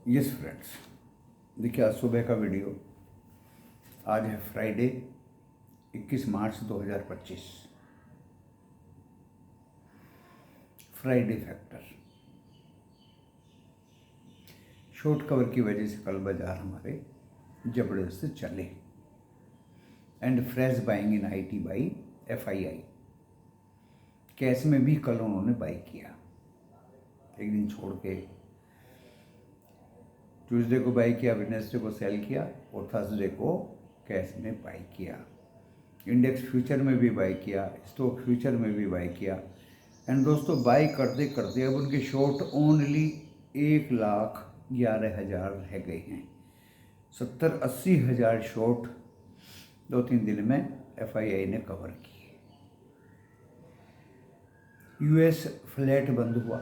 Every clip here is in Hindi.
यस फ्रेंड्स, देखिए आज सुबह का वीडियो। आज है फ्राइडे 21 मार्च 2025। फ्राइडे फैक्टर शॉर्ट कवर की वजह से कल बाजार हमारे जबरदस्त चले and fresh buying in IT by FII। Cash में भी कल उन्होंने बाई किया, एक दिन छोड़ के। ट्यूसडे को बाई किया, वेडनेसडे को सेल किया और थर्सडे को कैश में बाई किया। इंडेक्स फ्यूचर में भी बाई किया, स्टॉक फ्यूचर में भी बाई किया। एंड दोस्तों, बाई करते करते अब उनके शॉर्ट ओनली 1,11,000 रह गए हैं। 70-80 हज़ार शॉर्ट 2-3 दिन में FII ने कवर किए। US फ्लैट बंद हुआ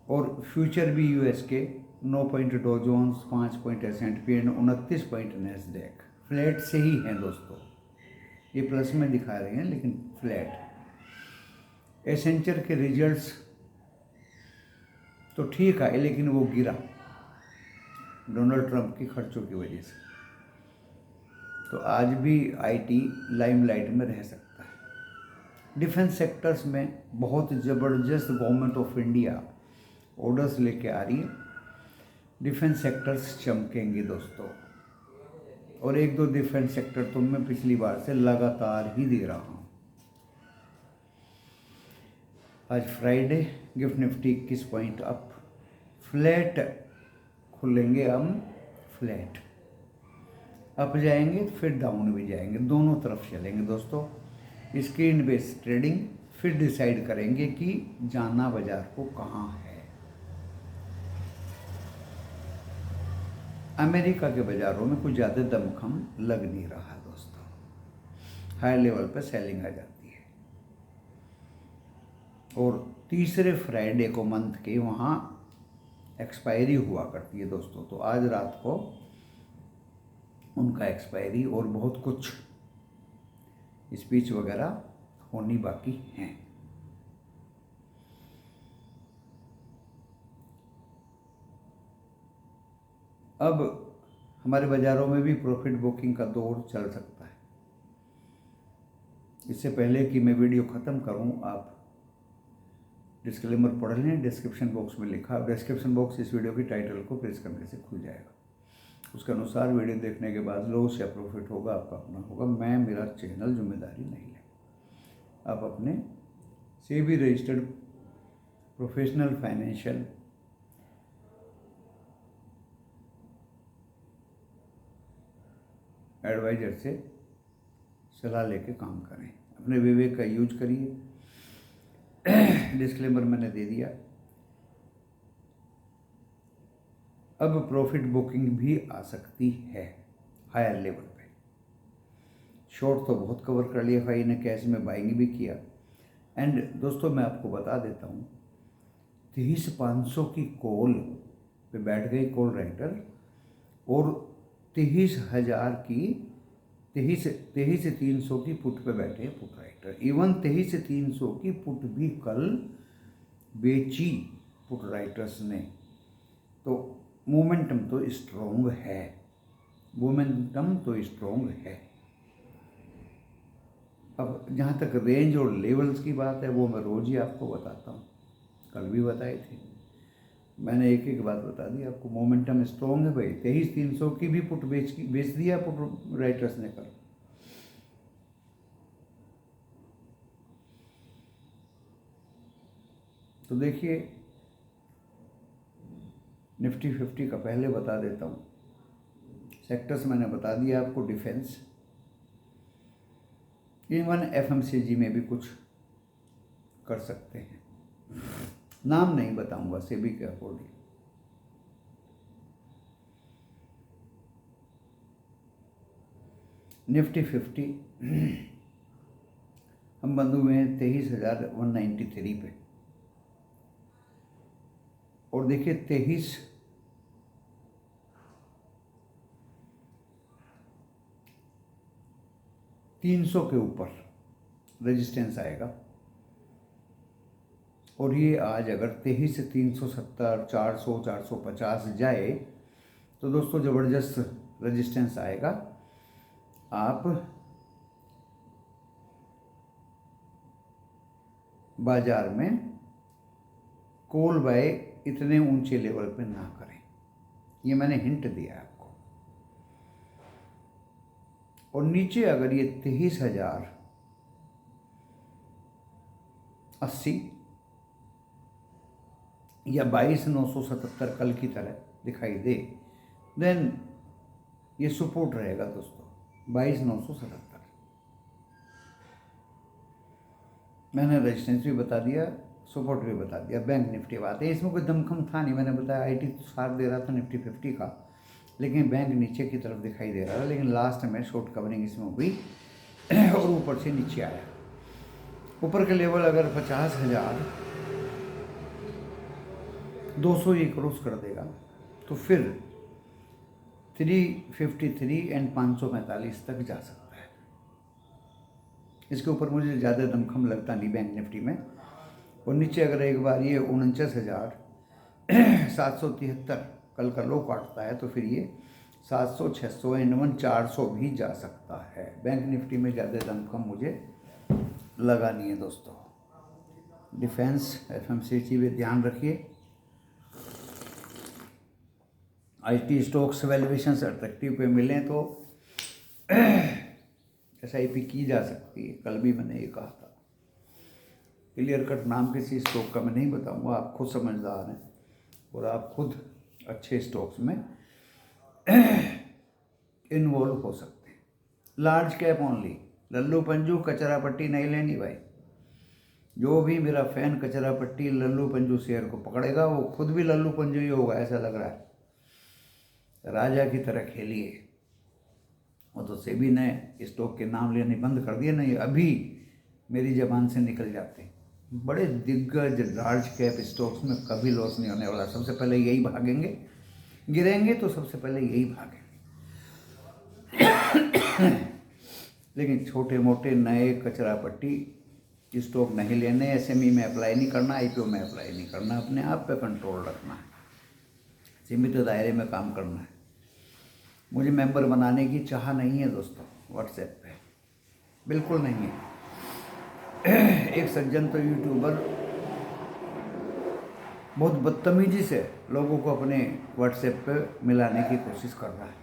और फ्यूचर भी US के 9 point Dow Jones, 5 point S&P and 29 point Nasdaq flat से ही हैं दोस्तों। ये प्लस में दिखा रहे हैं लेकिन फ्लैट। एसेंचर के रिजल्ट्स तो ठीक आए लेकिन वो गिरा डोनाल्ड ट्रंप के खर्चों की वजह से। तो आज भी IT लाइमलाइट में रह सकता है। डिफेंस सेक्टर्स में बहुत ज़बरदस्त गवर्नमेंट ऑफ इंडिया ऑर्डर्स लेके आ रही है। डिफेंस सेक्टर्स चमकेंगे दोस्तों, और 1-2 डिफेंस सेक्टर तो मैं पिछली बार से लगातार ही दे रहा हूँ। आज Friday, gift Nifty 21 point up, flat खुलेंगे हम, फ्लैट अप जाएंगे फिर डाउन भी जाएंगे, दोनों तरफ चलेंगे दोस्तों। स्क्रीन बेस्ड ट्रेडिंग, फिर डिसाइड करेंगे कि जाना बाजार को कहाँ है। अमेरिका के बाजारों में कुछ ज़्यादा दमखम लग नहीं रहा दोस्तों, हाई लेवल पर सेलिंग आ जाती है। और तीसरे फ्राइडे को मंथ के वहाँ एक्सपायरी हुआ करती है दोस्तों। तो आज रात को उनका एक्सपायरी और बहुत कुछ स्पीच वगैरह होनी बाकी हैं। अब हमारे बाज़ारों में भी प्रॉफिट बुकिंग का दौर चल सकता है। इससे पहले कि मैं वीडियो ख़त्म करूं, आप डिस्क्लेमर पढ़ लें, डिस्क्रिप्शन बॉक्स में लिखा। डिस्क्रिप्शन बॉक्स इस वीडियो की टाइटल को प्रेस करने से खुल जाएगा। उसके अनुसार वीडियो देखने के बाद लॉस या प्रॉफिट होगा आपका अपना होगा। मैं, मेरा चैनल जिम्मेदारी नहीं लेगा। आप अपने SEBI registered professional financial adviser से सलाह लेके काम करें, अपने विवेक का यूज करिए। डिस्क्लेमर मैंने दे दिया। अब प्रॉफिट बुकिंग भी आ सकती है हायर लेवल पे। शॉर्ट तो बहुत कवर कर लिया FII ने, कैश में बाइंग भी किया। एंड दोस्तों, मैं आपको बता देता हूँ, 23,500 की कॉल पे बैठ गई कॉल राइटर और 23,000 की 23,300 की पुट पे बैठे पुट राइटर। इवन 23,300 की पुट भी कल बेची पुट राइटर्स ने। तो मोमेंटम तो स्ट्रोंग है, मोमेंटम तो स्ट्रोंग है। अब जहाँ तक रेंज और लेवल्स की बात है, वो मैं रोज़ ही आपको बताता हूँ, कल भी बताए थे। मैंने एक बात बता दी आपको, मोमेंटम स्ट्रॉन्ग है भाई। 23,300 की भी पुट बेच दिया पुट राइटर्स ने कल। तो देखिए, निफ्टी 50 का पहले बता देता हूँ। सेक्टर्स मैंने बता दिया आपको, डिफेंस, इवन FMCG में भी कुछ कर सकते हैं। नाम नहीं बताऊंगा, SEBI के अकॉर्डिंग। निफ्टी 50 हम बंद हुए हैं 23,193 पे। और देखिए 23,300 के ऊपर रेजिस्टेंस आएगा और ये आज अगर 23,370, 400, 450 जाए तो दोस्तों ज़बरदस्त रेजिस्टेंस आएगा। आप बाजार में कॉल बाय इतने ऊंचे लेवल पे ना करें, ये मैंने हिंट दिया है आपको। और नीचे अगर ये 23,080 या 22,977 कल की तरह दिखाई दे, देन ये सपोर्ट रहेगा दोस्तों 22,977। मैंने रेजिस्टेंस भी बता दिया, सपोर्ट भी बता दिया। बैंक निफ्टी बात है, इसमें कोई दमखम था नहीं। मैंने बताया आईटी तो साथ दे रहा था निफ्टी 50 का, लेकिन बैंक नीचे की तरफ दिखाई दे रहा था। लेकिन लास्ट में शॉर्ट कवरिंग इसमें हुई और ऊपर से नीचे आया। ऊपर के लेवल अगर 50,200 ये क्रॉस कर देगा तो फिर 353 एंड 545 तक जा सकता है। इसके ऊपर मुझे ज़्यादा दमखम लगता नहीं बैंक निफ्टी में। और नीचे अगर एक बार ये 49,773 कल का लो काटता है तो फिर ये 700, 600 एंड 400 भी जा सकता है। बैंक निफ्टी में ज़्यादा दमखम मुझे लगा नहीं है दोस्तों। डिफेंस, एफएमसीजी में ध्यान रखिए। आईटी स्टॉक्स वैल्यूएशंस अट्रैक्टिव पे मिलें तो एसआईपी की जा सकती है। कल भी मैंने ये कहा था। क्लियर कट नाम किसी स्टॉक का मैं नहीं बताऊंगा, आप खुद समझदार हैं और आप खुद अच्छे स्टॉक्स में इन्वॉल्व हो सकते हैं। Large cap only, Lallu Panju कचरा पट्टी नहीं लेनी भाई। जो भी मेरा फैन कचरा पट्टी लल्लू पंजू शेयर को पकड़ेगा वो खुद भी लल्लू पंजू ही होगा, ऐसा लग रहा है। राजा की तरह खेलिए। वो तो सेबी ने स्टॉक के नाम लेने बंद कर दिए, नहीं अभी मेरी ज़बान से निकल जाते। बड़े दिग्गज लार्ज कैप स्टॉक्स में कभी लॉस नहीं होने वाला। सबसे पहले यही भागेंगे, गिरेंगे तो सबसे पहले यही भागेंगे। लेकिन छोटे मोटे नए कचरा पट्टी स्टॉक नहीं लेने, एसएमई में अप्लाई नहीं करना, आईपीओ में अप्लाई नहीं करना। अपने आप पे कंट्रोल रखना है, सीमित दायरे में काम करना है। मुझे मेंबर बनाने की चाह नहीं है दोस्तों व्हाट्सएप पे, बिल्कुल नहीं है। एक सज्जन तो यूट्यूबर बहुत बदतमीजी से लोगों को अपने व्हाट्सएप पे मिलाने की कोशिश कर रहा है।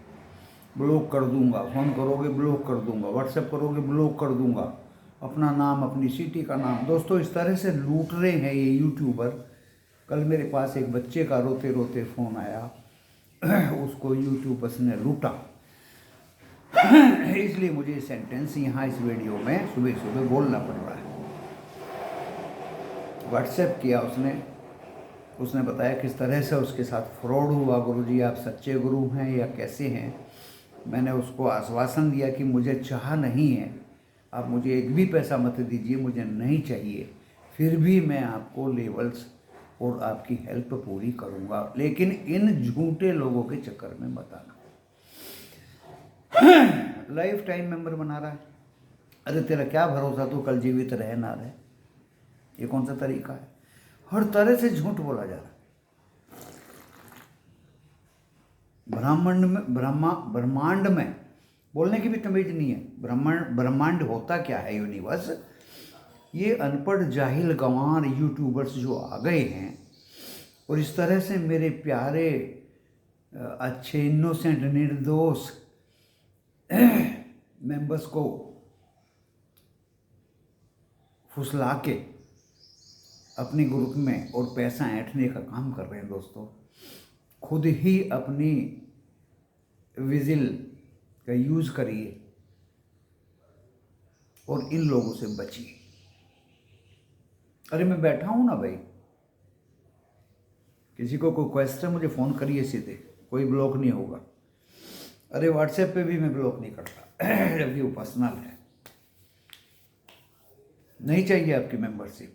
ब्लॉक कर दूंगा, फ़ोन करोगे ब्लॉक कर दूंगा, व्हाट्सएप करोगे ब्लॉक कर दूंगा, अपना नाम अपनी सिटी का नाम। दोस्तों इस तरह से लूट रहे हैं ये यूट्यूबर। कल मेरे पास एक बच्चे का रोते रोते फ़ोन आया, उसको यूट्यूबर्स ने लूटा। इसलिए मुझे ये सेंटेंस यहाँ इस वीडियो में सुबह सुबह बोलना पड़ रहा है। व्हाट्सएप किया उसने बताया किस तरह से उसके साथ फ्रॉड हुआ। गुरुजी आप सच्चे गुरु हैं या कैसे हैं? मैंने उसको आश्वासन दिया कि मुझे चाह नहीं है, आप मुझे एक भी पैसा मत दीजिए, मुझे नहीं चाहिए, फिर भी मैं आपको लेवल्स और आपकी हेल्प पूरी करूंगा, लेकिन इन झूठे लोगों के चक्कर में मत आना। लाइफ टाइम मेंबर बना रहा है। अरे तेरा क्या भरोसा तू कल जीवित रहे ना रहे? ये कौन सा तरीका है? हर तरह से झूठ बोला जा रहा है। ब्रह्मांड में बोलने की भी तमीज नहीं है। ब्रह्मांड होता क्या है? यूनिवर्स। ये अनपढ़ जाहिल गंवार यूट्यूबर्स जो आ गए हैं और इस तरह से मेरे प्यारे अच्छे इनोसेंट निर्दोष मेंबर्स को फुसला के अपने ग्रुप में और पैसा ऐंठने का काम कर रहे हैं दोस्तों। खुद ही अपनी विजिल का यूज़ करिए और इन लोगों से बचिए। अरे मैं बैठा हूँ ना भाई, किसी को कोई क्वेश्चन मुझे फ़ोन करिए सीधे, कोई ब्लॉक नहीं होगा। अरे व्हाट्सएप पे भी मैं ब्लॉक नहीं करता जबकि वो पर्सनल है। नहीं चाहिए आपकी मेंबरशिप।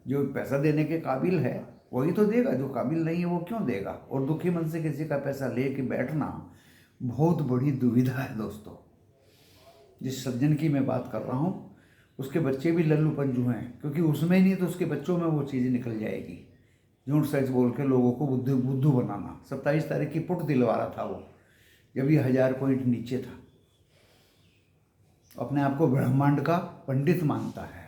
जो पैसा देने के काबिल है वही तो देगा, जो काबिल नहीं है वो क्यों देगा? और दुखी मन से किसी का पैसा ले के बैठना बहुत बड़ी दुविधा है दोस्तों। जिस सज्जन की मैं बात कर रहा हूँ उसके बच्चे भी लल्लू पंजू हैं, क्योंकि उसमें नहीं तो उसके बच्चों में वो चीज़ निकल जाएगी। झूठ सच बोल के लोगों को बुद्धू बुद्धू बनाना। 27 तारीख की पुट दिलवा रहा था वो, जब ये 1000 पॉइंट नीचे था। अपने आप को ब्रह्मांड का पंडित मानता है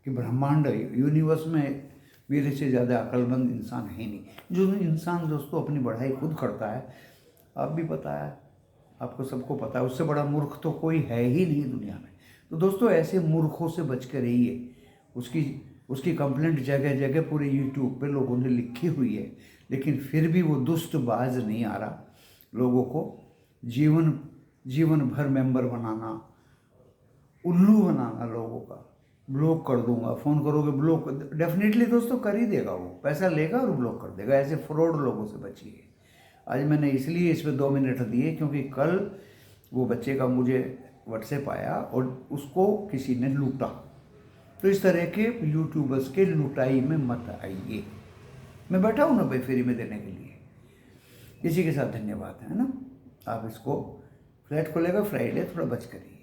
कि ब्रह्मांड यूनिवर्स में मेरे से ज़्यादा अक्लमंद इंसान है नहीं। जो इंसान दोस्तों अपनी बढ़ाई खुद करता है, आप भी पता है, आपको सबको पता है, उससे बड़ा मूर्ख तो कोई है ही नहीं दुनिया में। तो दोस्तों ऐसे मूर्खों से बच के रहिए। उसकी कंप्लेंट जगह जगह पूरे यूट्यूब पे लोगों ने लिखी हुई है, लेकिन फिर भी वो दुष्ट बाज नहीं आ रहा। लोगों को जीवन भर मेंबर बनाना, उल्लू बनाना लोगों का। ब्लॉक कर दूंगा, फ़ोन करोगे ब्लॉक, डेफिनेटली दोस्तों कर ही देगा वो, पैसा लेगा और ब्लॉक कर देगा। ऐसे फ्रॉड लोगों से बचिए। आज मैंने इसलिए इस पर 2 मिनट दिए क्योंकि कल वो बच्चे का मुझे व्हाट्सएप आया और उसको किसी ने लूटा। तो इस तरह के यूट्यूबर्स के लुटाई में मत आइए। मैं बैठा हूँ ना भाई फ्री में देने के लिए। इसी के साथ धन्यवाद है ना। आप इसको फ्लैट खोलेगा फ्राइडे, थोड़ा बच करिए।